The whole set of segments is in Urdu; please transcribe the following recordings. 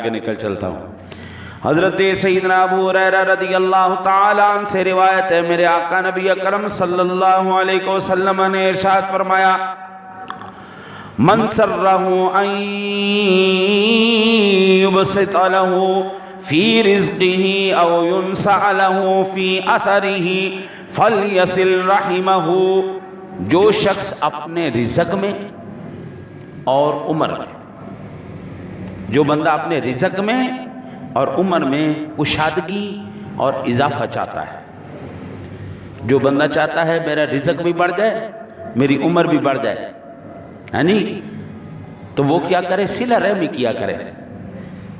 آگے نکل چلتا ہوں۔ حضرت سیدنا ابو ہریرہ رضی اللہ تعالیٰ عنہ سے روایت ہے، میرے آقا نبی اکرم صلی اللہ علیہ وسلم نے ارشاد فرمایا، من سرہ ان یبسط لہ فی رزقہ او ینسع لہ فی اثرہ فلیصل رحمہ۔ جو شخص اپنے رزق میں اور عمر میں، جو بندہ اپنے رزق میں اور عمر میں کشادگی اور اضافہ چاہتا ہے، جو بندہ چاہتا ہے میرا رزق بھی بڑھ جائے میری عمر بھی بڑھ جائے، یعنی تو وہ کیا کرے؟ صلہ رحمی کیا کرے۔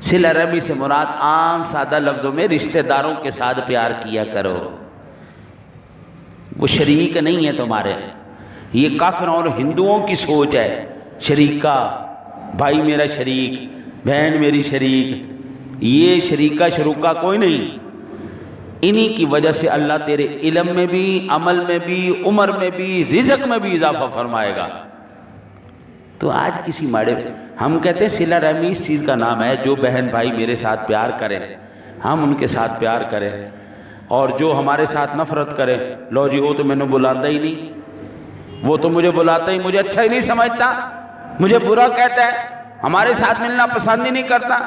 صلہ رحمی سے مراد عام سادہ لفظوں میں رشتہ داروں کے ساتھ پیار کیا کرو۔ وہ شریک نہیں ہے تمہارے، یہ کافروں اور ہندوؤں کی سوچ ہے، شریکہ، بھائی میرا شریک، بہن میری شریک، یہ شریکہ شروکہ کوئی نہیں۔ انہی کی وجہ سے اللہ تیرے علم میں بھی، عمل میں بھی، عمر میں بھی، رزق میں بھی اضافہ فرمائے گا۔ تو آج کسی ماڑے ہم کہتے ہیں صلہ رحمی اس چیز کا نام ہے، جو بہن بھائی میرے ساتھ پیار کریں ہم ان کے ساتھ پیار کریں، اور جو ہمارے ساتھ نفرت کرے، لو جی وہ تو میں نے بلاتا ہی نہیں، وہ تو مجھے بلاتا ہی، مجھے اچھا ہی نہیں سمجھتا، مجھے برا کہتا ہے، ہمارے ساتھ ملنا پسند ہی نہیں کرتا۔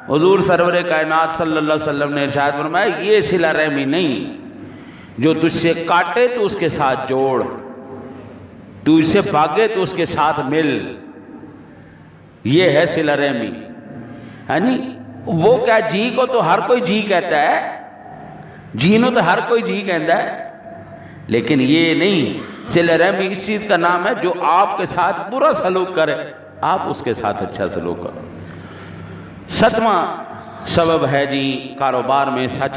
حضور سرور کائنات صلی اللہ علیہ وسلم نے ارشاد فرمایا، یہ صلہ رحمی نہیں، جو تجھ سے کاٹے تو اس کے ساتھ جوڑ، تو اس سے بھاگے تو اس کے ساتھ مل، یہ ہے صلہ رحمی۔ یعنی وہ کیا جی کو تو ہر کوئی جی کہتا ہے، جی نو تو ہر کوئی جی کہتا ہے، لیکن یہ نہیں، صلہ رحمی اس چیز کا نام ہے جو آپ کے ساتھ برا سلوک کرے آپ اس کے ساتھ اچھا سلوک کرو۔ 7واں سبب ہے جی کاروبار میں سچ